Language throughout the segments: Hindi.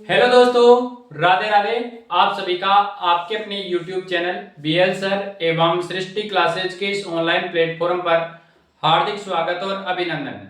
हेलो दोस्तों, राधे राधे। आप सभी का आपके अपने YouTube चैनल बीएल सर एवं सृष्टि क्लासेज के इस ऑनलाइन प्लेटफॉर्म पर हार्दिक स्वागत और अभिनंदन।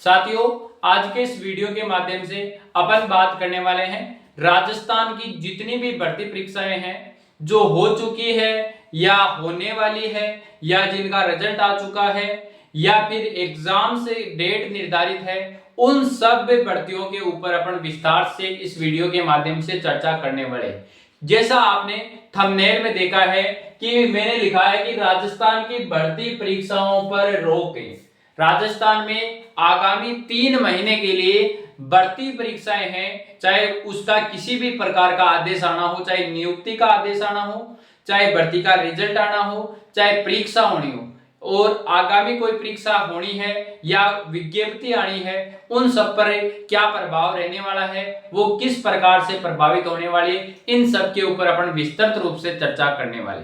साथियों, आज के इस वीडियो के माध्यम से अपन बात करने वाले हैं राजस्थान की जितनी भी भर्ती परीक्षाएं हैं जो हो चुकी है या होने वाली है या जिनका रिजल्ट आ चुका है या फिर एग्जाम से डेट निर्धारित है, उन सब भर्तियों के ऊपर अपन विस्तार से इस वीडियो के माध्यम से चर्चा करने वाले। जैसा आपने थंबनेल में देखा है कि मैंने लिखा है कि राजस्थान की भर्ती परीक्षाओं पर रोक है। राजस्थान में आगामी 3 महीने के लिए भर्ती परीक्षाएं हैं, चाहे उसका किसी भी प्रकार का आदेश आना हो, चाहे नियुक्ति का आदेश आना हो, चाहे भर्ती का रिजल्ट आना हो, चाहे परीक्षा होनी हो और आगामी कोई परीक्षा होनी है या विज्ञप्ति आनी है, उन सब पर क्या प्रभाव रहने वाला है, वो किस प्रकार से प्रभावित होने वाली है, इन सब के ऊपर अपन विस्तृत रूप से चर्चा करने वाले।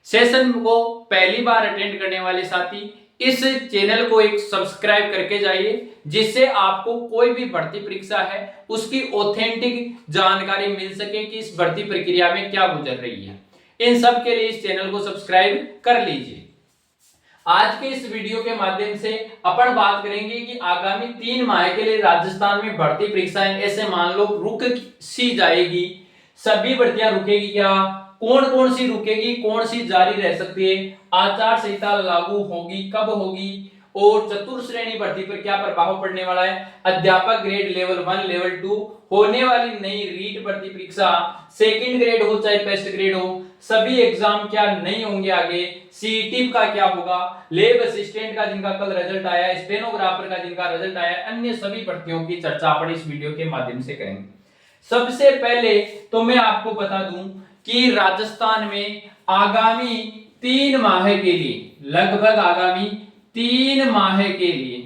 सेशन को पहली बार अटेंड करने वाले साथी इस चैनल को एक सब्सक्राइब करके जाइए, जिससे आपको कोई भी भर्ती परीक्षा है उसकी ऑथेंटिक जानकारी मिल सके कि इस भर्ती प्रक्रिया में क्या गुजर रही है। इन सब के लिए इस चैनल को सब्सक्राइब कर लीजिए। आज के इस वीडियो के माध्यम से अपन बात करेंगे कि आगामी 3 माह के लिए राजस्थान में भर्ती परीक्षाएं ऐसे मान लो रुक सी जाएगी। सभी भर्तियां रुकेगी क्या, कौन कौन सी रुकेगी, कौन सी जारी रह सकती है, आचार संहिता लागू होगी कब होगी और चतुर्श्रेणी भर्ती पर क्या प्रभाव पड़ने वाला है, अध्यापक ग्रेड लेवल 1 लेवल 2, होने वाली नई रीट भर्ती परीक्षा, सेकंड ग्रेड हो चाहे फर्स्ट ग्रेड हो, सभी एग्जाम क्या नहीं होंगे आगे, सीईटी का क्या होगा, लैब असिस्टेंट का जिनका कल रिजल्ट आया, स्टेनोग्राफर का जिनका रिजल्ट आया, अन्य सभी भर्तियों की चर्चा अपन इस वीडियो के माध्यम से करेंगे। सबसे पहले तो मैं आपको बता दूं कि राजस्थान में आगामी 3 माह के लिए, लगभग आगामी 3 माह के लिए,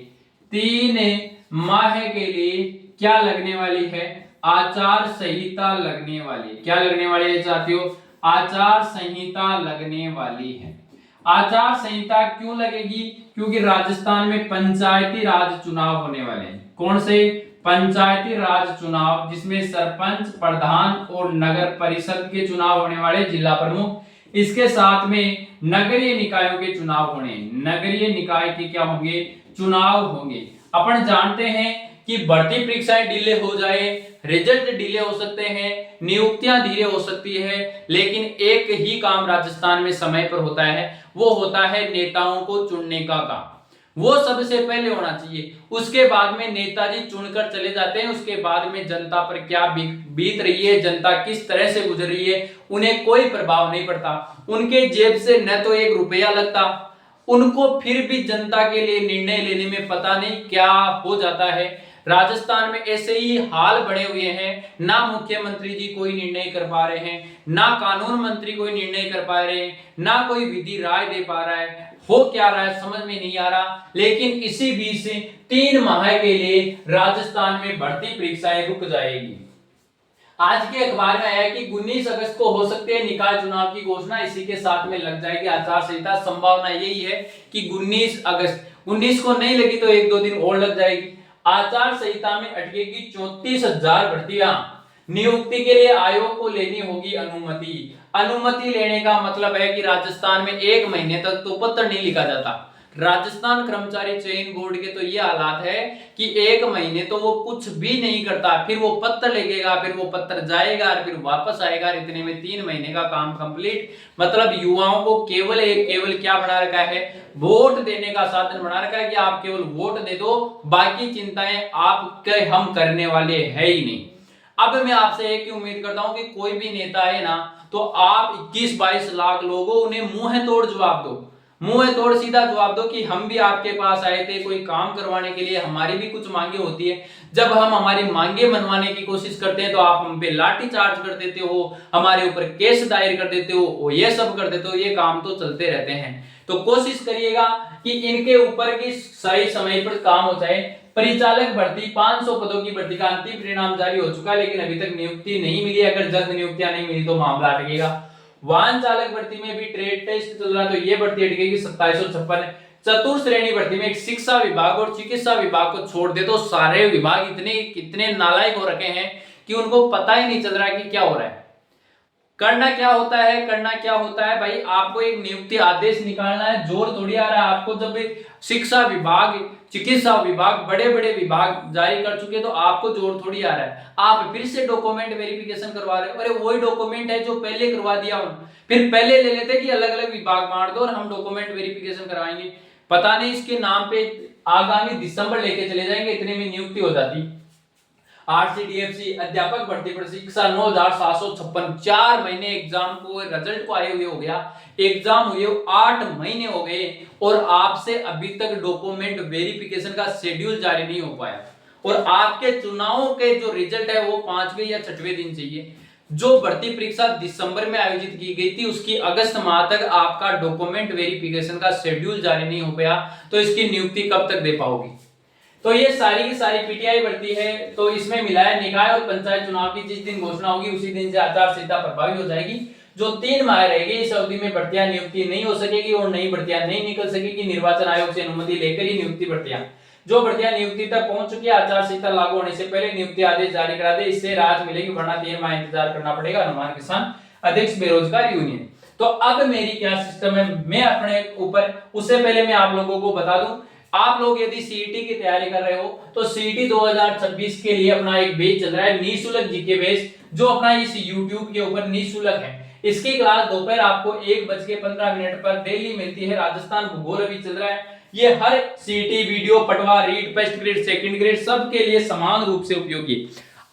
3 माह के लिए क्या लगने वाली है, आचार संहिता लगने वाली है। क्या लगने वाली है साथियों, आचार संहिता लगने वाली है। आचार संहिता क्यों लगेगी, क्योंकि राजस्थान में पंचायती राज चुनाव होने वाले हैं। कौन से पंचायती राज चुनाव, जिसमें सरपंच, प्रधान और नगर परिषद के चुनाव होने वाले, जिला प्रमुख, इसके साथ में नगरीय निकायों के चुनाव होने, नगरीय निकाय के क्या होंगे, चुनाव होंगे। अपन जानते हैं कि भर्ती परीक्षाएं डिले हो जाए, रिजल्ट डिले हो सकते हैं, नियुक्तियां धीरे हो सकती है, लेकिन एक ही काम राजस्थान में समय पर होता है, वो होता है नेताओं को चुनने का काम। वो सबसे पहले होना चाहिए, उसके बाद में नेताजी चुनकर चले जाते हैं, उसके बाद में जनता पर क्या बीत रही है, जनता किस तरह से गुजर रही है, उन्हें कोई प्रभाव नहीं पड़ता। उनके जेब से न तो 1 रुपया लगता, उनको फिर भी जनता के लिए निर्णय लेने में पता नहीं क्या हो जाता है। राजस्थान में ऐसे ही हाल बने हुए हैं, ना मुख्यमंत्री जी कोई निर्णय कर पा रहे हैं, ना कानून मंत्री कोई निर्णय कर पा रहे हैं, ना कोई विधि राय दे पा रहा है, हो क्या रहा है समझ में नहीं आ रहा। लेकिन इसी बीच 3 माह के लिए राजस्थान में भर्ती परीक्षाएं रुक जाएगी। आज के अखबार में आया कि 19 अगस्त को हो सकते हैं निकाय चुनाव की घोषणा, इसी के साथ में लग जाएगी आचार संहिता। संभावना यही है कि 19 अगस्त, 19 को नहीं लगी तो 1-2 दिन और लग जाएगी। आचार संहिता में अटकेगी 34,000 भर्तियां। नियुक्ति के लिए आयोग को लेनी होगी अनुमति। अनुमति लेने का मतलब है कि राजस्थान में 1 महीने तक तो पत्र नहीं लिखा जाता। राजस्थान कर्मचारी चयन बोर्ड के तो ये हालात है कि 1 महीने तो वो कुछ भी नहीं करता, फिर वो पत्र लिखेगा, फिर वो पत्र जाएगा, फिर वापस आएगा, इतने में 3 महीने का काम कंप्लीट। मतलब युवाओं को केवल क्या बना रखा है, वोट देने का साधन बना रखा है कि आप केवल वोट दे दो, बाकी चिंताएं आपके हम करने वाले है ही नहीं। अब मैं आपसे एक ही उम्मीद करता हूं कि कोई भी नेता है ना, तो आप 21-22 लाख लोगों उन्हें मुंह तोड़ जवाब दो, मुंह तोड़ सीधा जवाब दो कि हम भी आपके पास आए थे कोई काम करवाने के लिए, हमारी भी कुछ मांगे होती है। जब हम हमारी मांगे मनवाने की कोशिश करते हैं तो आप हम पे लाठी चार्ज कर देते हो, हमारे ऊपर केस दायर कर देते हो, ये सब कर देते हो। ये काम तो चलते रहते हैं, तो कोशिश करिएगा कि इनके ऊपर की सही समय पर काम हो जाए। परिचालक भर्ती 500 पदों की भर्ती का अंतिम परिणाम जारी हो चुका है, लेकिन अभी तक नियुक्ति नहीं मिली। अगर जल्द नियुक्तियां नहीं मिली तो मामला अटकेगा। वाहन चालक भर्ती में भी ट्रेड टेस्ट चल रहा है, तो ये भर्ती अटकेगी 2756। चतुर्श्रेणी भर्ती में एक शिक्षा विभाग और चिकित्सा विभाग को छोड़ दे तो सारे विभाग इतने कितने नालायक हो रखे हैं कि उनको पता ही नहीं चल रहा कि क्या हो रहा है। करना क्या होता है भाई, आपको एक नियुक्ति आदेश निकालना है, जोर थोड़ी आ रहा है आपको। जब शिक्षा विभाग, चिकित्सा विभाग, बड़े बड़े विभाग जारी कर चुके तो आपको जोर थोड़ी आ रहा है। आप फिर से डॉक्यूमेंट वेरिफिकेशन करवा रहे हो। अरे वही डॉक्यूमेंट है जो पहले करवा दिया हो, फिर पहले ले लेते कि अलग अलग विभाग बांट दो और हम डॉक्यूमेंट वेरिफिकेशन करवाएंगे। पता नहीं इसके नाम पे आगामी दिसंबर लेके चले जाएंगे, इतने में नियुक्ति हो जाती। आरसीडीएफसी अध्यापक भर्ती परीक्षा 9756, 4 महीने एग्जाम को, रिजल्ट को आए हुए हो गया, एग्जाम हुए 8 महीने हो गए और आपसे अभी तक डॉक्यूमेंट वेरिफिकेशन का शेड्यूल जारी नहीं हो पाया। और आपके चुनावों के जो रिजल्ट है वो 5वें या 6वें दिन चाहिए। जो भर्ती परीक्षा दिसंबर में आयोजित की गई थी उसकी अगस्त माह तक आपका डॉक्यूमेंट वेरिफिकेशन का शेड्यूल जारी नहीं हो पाया, तो इसकी नियुक्ति कब तक दे पाओगी? तो ये सारी की सारी पीटीआई भर्ती है। तो इसमें मिला है निकाय और पंचायत चुनाव की जिस दिन घोषणा होगी उसी दिन से आचार संहिता प्रभावी हो जाएगी। जो 3 माह रहेगी इस अवधि में भर्तियां नियुक्ति नहीं हो सकेगी और नई भर्तियां नहीं निकल सकेगी। निर्वाचन आयोग से अनुमति लेकर ही नियुक्ति भर्तियां, जो भर्तियां नियुक्ति तक पहुंच चुकी है, आचार संहिता लागू होने से पहले नियुक्ति आदेश जारी करा दे, इससे राहत मिलेगी, वरना 3 माह इंतजार करना पड़ेगा। अनुमान किसान अध्यक्ष बेरोजगार यूनियन। तो अब मेरी क्या सिस्टम है, मैं अपने ऊपर, उससे पहले मैं आप लोगों को बता दूं, आप लोग यदि सीईटी की तैयारी कर रहे हो तो सीईटी 2026 के लिए अपना एक बैच चल रहा है, निःशुल्क जीके बैच, जो अपना इस YouTube के ऊपर निःशुल्क है। इसकी क्लास दोपहर आपको 1:15 पर डेली मिलती है। राजस्थान भूगोल अभी चल रहा है। ये हर सीईटी, वीडियो, पटवा, रीड, फर्स्ट ग्रेड, सेकंड ग्रेड सबके लिए समान रूप से उपयोगी।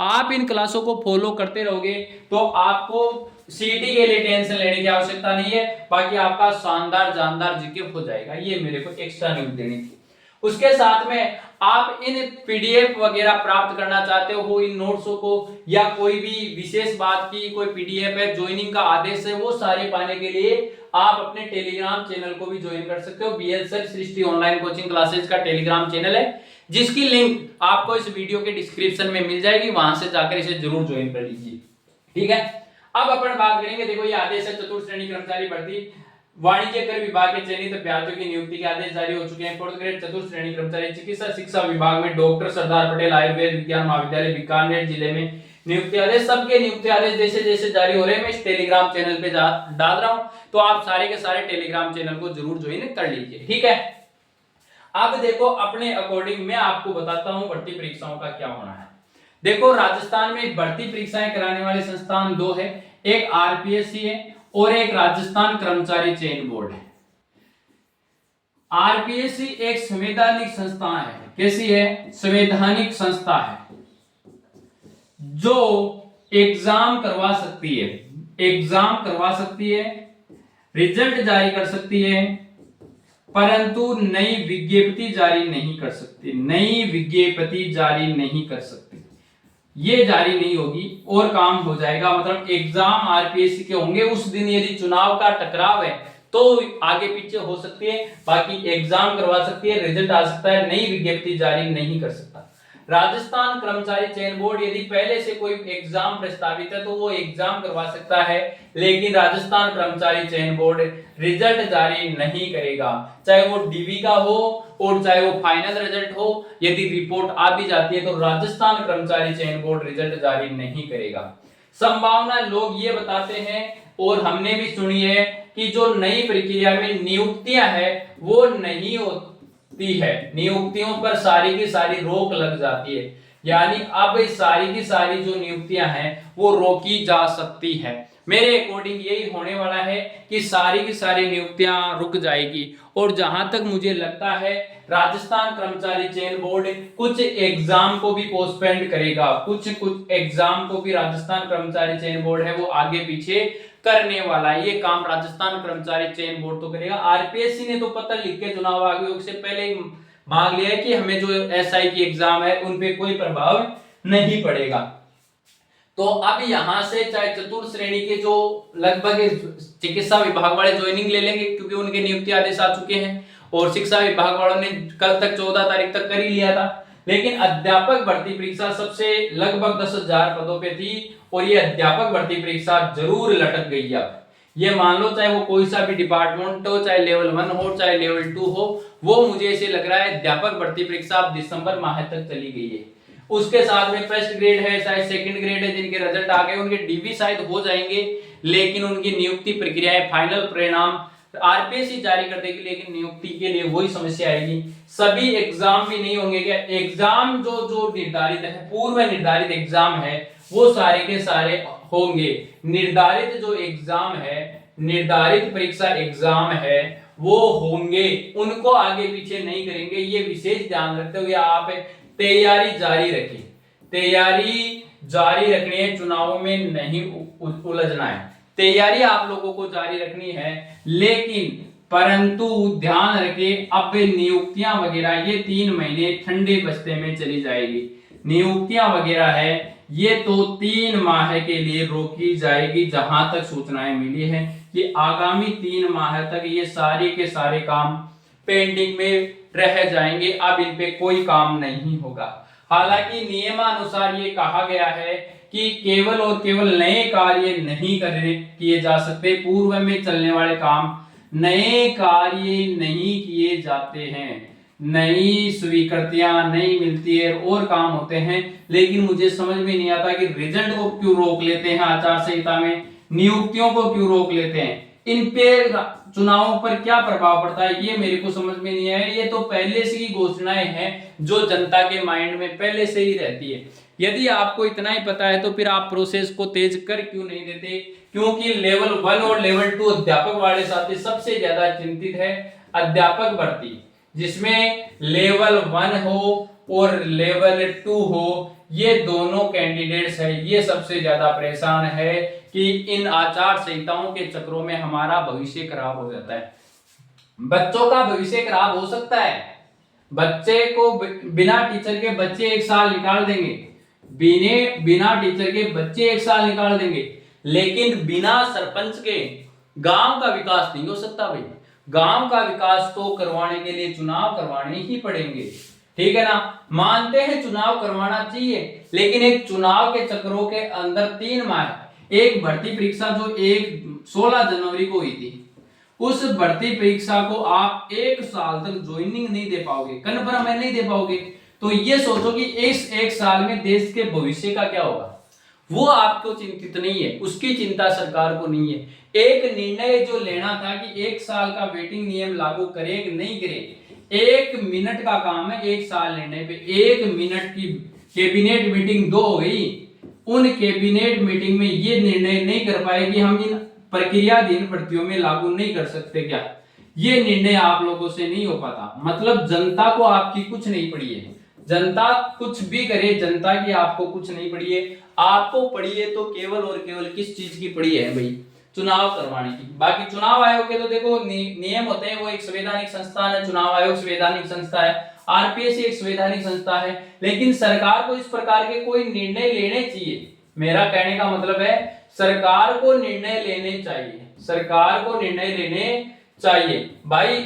आप इन क्लासों को फॉलो करते रहोगे तो आपको सीईटी के लिए टेंशन लेने की आवश्यकता नहीं है। बाकी आपका शानदार जानदार जीके हो जाएगा। ये मेरे को एक्स्ट्रा न्यूज देनी थी। उसके साथ में आप इन पीडीएफ वगैरह प्राप्त करना चाहते हो, इन नोट्सों को, या कोई भी विशेष बात की कोई पीडीएफ है, ज्वाइनिंग का आदेश है, वो सारे पाने के लिए आप अपने टेलीग्राम चैनल को भी ज्वाइन कर सकते हो। बीएल सर सृष्टि ऑनलाइन कोचिंग क्लासेस का टेलीग्राम चैनल है, जिसकी लिंक आपको इस वीडियो के डिस्क्रिप्शन में मिल जाएगी, वहां से जाकर इसे जरूर ज्वाइन कर लीजिए। ठीक है, अब अपन बात करेंगे। देखो ये आदेश है, चतुर्थ श्रेणी कर्मचारी भर्ती वाणिज्य कर विभाग के चयनित अभ्यर्थियों की नियुक्ति के आदेश जारी हो चुके हैं। 4th ग्रेड चतुर्थ श्रेणी कर्मचारी चिकित्सा शिक्षा विभाग में डॉक्टर सरदार पटेल आयुर्वेद विज्ञान महाविद्यालय बीकानेर जिले में नियुक्ति आदेश, सबके नियुक्ति आदेश जैसे जैसे जारी हो रहे हैं मैं इस टेलीग्राम चैनल पे डाल रहा हूं, तो आप सारे के सारे टेलीग्राम चैनल को जरूर ज्वाइन कर लीजिए। ठीक है, अब देखो अपने अकॉर्डिंग मैं आपको बताता हूं भर्ती परीक्षाओं का क्या होना है। देखो राजस्थान में भर्ती परीक्षाएं कराने वाले संस्थान 2 है, एक आरपीएससी है और एक राजस्थान कर्मचारी चयन बोर्ड है। आरपीएससी एक संवैधानिक संस्था है। कैसी है? संवैधानिक संस्था है जो एग्जाम करवा सकती है, रिजल्ट जारी कर सकती है, परंतु नई विज्ञप्ति जारी नहीं कर सकती, ये जारी नहीं होगी और काम हो जाएगा। मतलब एग्जाम आरपीएससी के होंगे, उस दिन यदि चुनाव का टकराव है तो आगे पीछे हो सकती है, बाकी एग्जाम करवा सकती है, रिजल्ट आ सकता है, नई विज्ञप्ति जारी नहीं कर सकता। राजस्थान कर्मचारी चयन बोर्ड यदि पहले से कोई एग्जाम प्रस्तावित है तो वो एग्जाम करवा सकता है, लेकिन राजस्थान कर्मचारी चयन बोर्ड रिजल्ट जारी नहीं करेगा, चाहे वो डीवी का हो और चाहे वो फाइनल रिजल्ट हो। यदि रिपोर्ट आ भी जाती है तो राजस्थान कर्मचारी चयन बोर्ड रिजल्ट जारी नहीं करेगा। संभावना लोग ये बताते हैं और हमने भी सुनी है कि जो नई प्रक्रिया में नियुक्तियां है वो नहीं होती है, नियुक्तियों पर सारी की सारी रोक लग जाती है, यानी अब सारी की सारी जो नियुक्तियां हैं वो रोकी जा सकती है। मेरे अकॉर्डिंग यही होने वाला है कि सारी की सारी नियुक्तियां रुक जाएगी। और जहां तक मुझे लगता है राजस्थान कर्मचारी चयन बोर्ड कुछ एग्जाम को भी पोस्टपोन करेगा, कुछ एग्जाम को भी राजस्थान कर्मचारी चयन बोर्ड है वो आगे पीछे करने वाला है। ये काम राजस्थान कर्मचारी चयन बोर्ड तो करेगा। आरपीएससी ने तो पत्र लिख के चुनाव आयोग से पहले ही मांग लिया है कि हमें जो एसआई की एग्जाम है उन पे कोई प्रभाव नहीं पड़ेगा। तो अब यहां से चाहे चतुर्थ श्रेणी के जो लगभग चिकित्सा विभाग वाले ज्वाइनिंग ले लेंगे क्योंकि उनके नियुक्ति आदेश आ चुके हैं, और शिक्षा विभाग वालों ने कल तक 14 तारीख तक कर ही लिया था। लेकिन अध्यापक भर्ती परीक्षा सबसे लगभग 10,000 पदों पे थी और ये अध्यापक भर्ती परीक्षा जरूर लटक गई। अब ये मान लो चाहे वो कोई सा भी डिपार्टमेंट हो, चाहे लेवल 1 हो चाहे लेवल 2 हो, वो मुझे ऐसे लग रहा है अध्यापक भर्ती परीक्षा अब दिसंबर माह तक चली गई है। उसके साथ में फर्स्ट ग्रेड है, शायद सेकंड ग्रेड है, जिनके रिजल्ट आ गए उनके डीवी शायद हो जाएंगे, लेकिन उनकी नियुक्ति प्रक्रिया फाइनल परिणाम आरपीएससी जारी कर देगी, लेकिन नियुक्ति के लिए वही समस्या आएगी। सभी एग्जाम भी नहीं होंगे क्या? एग्जाम जो जो निर्धारित है, पूर्व निर्धारित एग्जाम है, वो सारे के सारे होंगे। निर्धारित जो एग्जाम है, निर्धारित परीक्षा एग्जाम है, वो होंगे, उनको आगे पीछे नहीं करेंगे। ये विशेष ध्यान रखते हुए आप तैयारी जारी रखें, तैयारी जारी रखनी है, चुनावों में नहीं उलझना है। तैयारी आप लोगों को जारी रखनी है, लेकिन परंतु ध्यान रखें, अब नियुक्तियां वगैरह ये 3 महीने ठंडे बस्ते में चली जाएगी। नियुक्तियां वगैरह है ये तो 3 माह के लिए रोकी जाएगी। जहां तक सूचनाएं मिली है कि आगामी 3 माह तक ये सारे के सारे काम पेंडिंग में रह जाएंगे, अब इन पे कोई काम नहीं होगा। हालांकि नियमानुसार ये कहा गया है कि केवल और केवल नए कार्य नहीं किए जा सकते, पूर्व में चलने वाले काम नए कार्य नहीं किए जाते हैं, नई स्वीकृतियां नहीं मिलती है और काम होते हैं। लेकिन मुझे समझ में नहीं आता कि रिजल्ट को क्यों रोक लेते हैं आचार संहिता में, नियुक्तियों को क्यों रोक लेते हैं, इन पे चुनावों पर क्या प्रभाव पड़ता है, ये मेरे को समझ में नहीं आया। ये तो पहले से ही घोषणाएं हैं जो जनता के माइंड में पहले से ही रहती है। यदि आपको इतना ही पता है तो फिर आप प्रोसेस को तेज कर क्यों नहीं देते? क्योंकि लेवल 1 और लेवल 2 अध्यापक वाले साथी सबसे ज्यादा चिंतित है अध्यापक भर्ती, जिसमें लेवल 1 हो और लेवल 2 हो, ये दोनों कैंडिडेट्स है, ये सबसे ज्यादा परेशान है कि इन आचार संहिताओं के चक्रों में हमारा भविष्य खराब हो जाता है। बच्चों का भविष्य खराब हो सकता है, बच्चे को बिना टीचर के बच्चे 1 साल निकाल देंगे, बिना टीचर के बच्चे 1 साल निकाल देंगे, लेकिन बिना सरपंच के गांव का विकास नहीं हो सकता भाई। गांव का विकास तो करवाने के लिए चुनाव करवाने ही पड़ेंगे, ठीक है ना। मानते हैं चुनाव करवाना चाहिए, लेकिन एक चुनाव के चक्रों के अंदर 3 माह, एक भर्ती परीक्षा जो 16 जनवरी को हुई थी, उस भर्ती परीक्षा को आप 1 साल तक ज्वाइनिंग नहीं दे पाओगे, कन्फर्म है नहीं दे पाओगे, तो ये सोचो कि इस 1 साल में देश के भविष्य का क्या होगा, वो आपको चिंतित नहीं है, उसकी चिंता सरकार को नहीं है। एक निर्णय जो लेना था कि 1 साल का वेटिंग नियम लागू करे कि नहीं करे, 1 मिनट का काम है 1 साल लेने पे। 1 मिनट की कैबिनेट मीटिंग 2 हो गई, उन कैबिनेट मीटिंग में ये निर्णय नहीं कर पाए कि हम इन प्रक्रियाधीन भर्तियों में लागू नहीं कर सकते क्या, ये निर्णय आप लोगों से नहीं हो पाता। मतलब जनता को आपकी कुछ नहीं पड़ी है, जनता कुछ भी करे, जनता की आपको कुछ नहीं पड़ी है। आपको पड़ी है तो केवल और केवल किस चीज की पड़ी है भाई? चुनाव करवाने की। बाकी चुनाव आयोग के तो देखो नियम होते हैं, वो एक संवैधानिक संस्थान है, चुनाव आयोग संवैधानिक संस्था है, आरपीएससी एक संवैधानिक संस्था है, लेकिन सरकार को इस प्रकार के कोई निर्णय लेने चाहिए। मेरा कहने का मतलब है सरकार को निर्णय लेने चाहिए, सरकार को निर्णय लेने चाहिए भाई।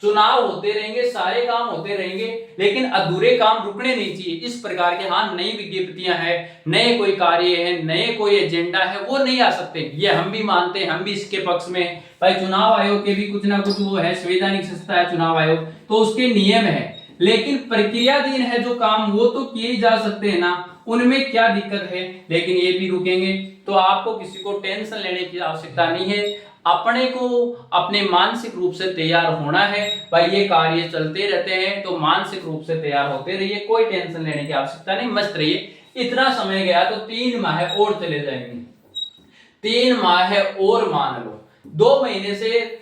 चुनाव होते रहेंगे, सारे काम होते रहेंगे, लेकिन अधूरे काम रुकने नहीं चाहिए। इस प्रकार के हाँ नई विज्ञप्तियां हैं, नए कोई कार्य है, नए कोई एजेंडा है, वो नहीं आ सकते, ये हम भी मानते हैं, हम भी इसके पक्ष में। भाई चुनाव आयोग के भी कुछ ना कुछ वो है, संवैधानिक संस्था है चुनाव आयोग, तो उसके नियम है, लेकिन प्रक्रियाधीन है जो काम वो तो किए जा सकते हैं ना, उनमें क्या दिक्कत है। लेकिन ये भी रुकेंगे, तो आपको किसी को टेंशन लेने की आवश्यकता नहीं है। अपने को अपने मानसिक रूप से तैयार होना है भाई, ये कार्य चलते रहते हैं तो मानसिक रूप से तैयार होते रहिए, कोई टेंशन लेने की आवश्यकता नहीं, मस्त रहिए। इतना समय गया तो 3 माह और चले जाएंगे, 3 माह और मान लो, 2 महीने से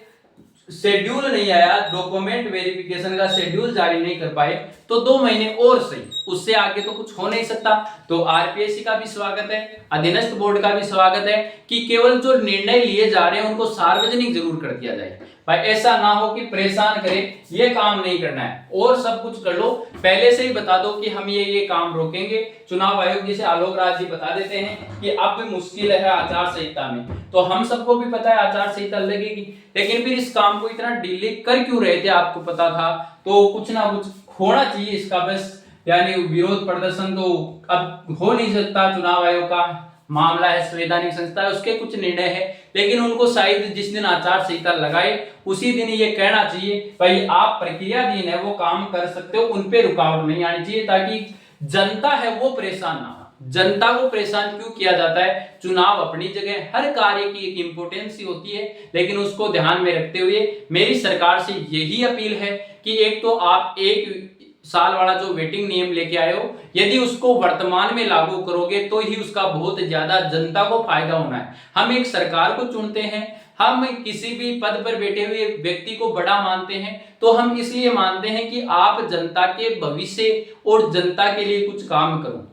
शेड्यूल नहीं आया, डॉक्यूमेंट वेरिफिकेशन का शेड्यूल जारी नहीं कर पाए, तो 2 महीने और सही, उससे आगे तो कुछ हो नहीं सकता। तो आरपीएससी का भी स्वागत है, अधीनस्थ बोर्ड का भी स्वागत है कि केवल जो निर्णय लिए जा रहे हैं उनको सार्वजनिक जरूर कर दिया जाए भाई। ऐसा ना हो कि परेशान करे, ये काम नहीं करना है और सब कुछ कर लो, पहले से ही बता दो कि हम ये काम रोकेंगे। चुनाव आयोग जैसे आलोक राज जी बता देते हैं कि अब भी मुश्किल है आचार संहिता में, तो हम सबको भी पता है आचार संहिता लगेगी, लेकिन फिर इस काम को इतना डिले कर क्यों रहे थे? आपको पता था तो कुछ ना कुछ होना चाहिए इसका, बस यानी विरोध प्रदर्शन तो अब हो नहीं सकता। चुनाव आयोग का मामला है, संवैधानिक संस्था है, उसके कुछ निर्णय है, लेकिन उनको शायद जिस दिन आचार संहिता लगाए उसी दिन ये कहना चाहिए भाई आप प्रक्रियाधीन है वो काम कर सकते हो, उन पे रुकावट नहीं आनी चाहिए, ताकि जनता है वो परेशान ना हो। जनता को परेशान क्यों किया जाता है? चुनाव अपनी जगह, हर कार्य की एक इंपोर्टेंस होती है, लेकिन उसको ध्यान में रखते हुए मेरी सरकार से यही अपील है कि एक तो आप 1 साल वाला जो वेटिंग नियम लेके आए हो, यदि उसको वर्तमान में लागू करोगे तो ही उसका बहुत ज्यादा जनता को फायदा होना है। हम एक सरकार को चुनते हैं, हम किसी भी पद पर बैठे हुए व्यक्ति को बड़ा मानते हैं, तो हम इसलिए मानते हैं कि आप जनता के भविष्य और जनता के लिए कुछ काम करो।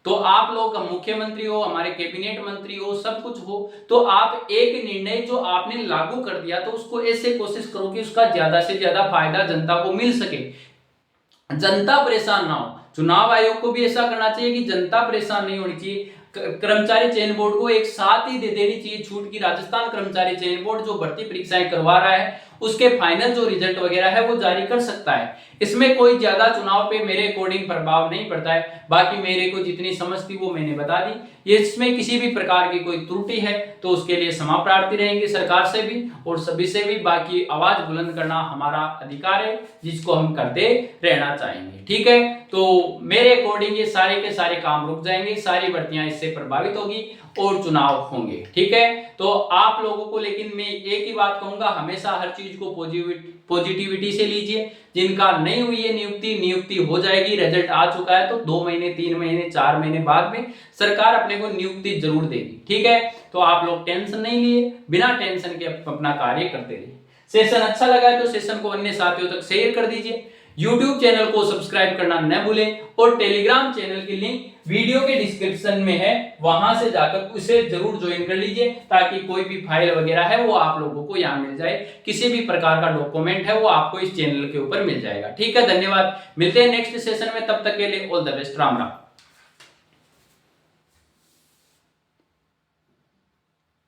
तो आप लोग मुख्यमंत्री हो, हमारे कैबिनेट मंत्री हो, सब कुछ हो, तो आप एक निर्णय जो आपने लागू कर दिया तो उसको ऐसे कोशिश करो कि उसका ज्यादा से ज्यादा फायदा जनता को मिल सके, जनता परेशान ना हो। चुनाव आयोग को भी ऐसा करना चाहिए कि जनता परेशान नहीं होनी चाहिए। कर्मचारी चयन बोर्ड को एक साथ ही दे देनी चाहिए छूट की। राजस्थान कर्मचारी चयन बोर्ड जो भर्ती परीक्षाएं करवा रहा है उसके फाइनल जो रिजल्ट वगैरह है वो जारी कर सकता है। इसमें कोई ज्यादा चुनाव पे मेरे अकॉर्डिंग प्रभाव नहीं पड़ता है। बाकी मेरे को जितनी समझ थी वो मैंने बता दी। ये इसमें किसी भी प्रकार की कोई त्रुटि है तो उसके लिए क्षमा प्रार्थी रहेंगे सरकार से भी और सभी से भी। बाकी आवाज बुलंद करना हमारा अधिकार है जिसको हम करते रहना चाहेंगे। ठीक है, तो मेरे अकॉर्डिंग ये सारे के सारे काम रुक जाएंगे, सारी भर्तियां इससे प्रभावित होगी और चुनाव होंगे। ठीक है, तो आप लोगों को लेकिन मैं एक ही बात कहूंगा, हमेशा हर चीज को पॉजिटिविटी से लीजिए। जिनका नहीं हुई है नियुक्ति हो जाएगी। रिजल्ट आ चुका है तो 2 महीने 3 महीने 4 महीने बाद में सरकार अपने को नियुक्ति जरूर देगी। ठीक है, तो आप लोग टेंशन नहीं लिए, बिना टेंशन के अपना कार्य करते रहिए। सेशन अच्छा लगा है तो सेशन को अन्य साथियों तक शेयर कर दीजिए। YouTube चैनल को सब्सक्राइब करना न भूलें और टेलीग्राम चैनल की लिंक वीडियो के डिस्क्रिप्शन में है, वहां से जाकर उसे जरूर ज्वाइन कर लीजिए ताकि कोई भी फाइल वगैरह है वो आप लोगों को यहाँ मिल जाए। किसी भी प्रकार का डॉक्यूमेंट है वो आपको इस चैनल के ऊपर मिल जाएगा। ठीक है, धन्यवाद। मिलते हैं नेक्स्ट सेशन में, तब तक के लिए all the best. Ram Ram.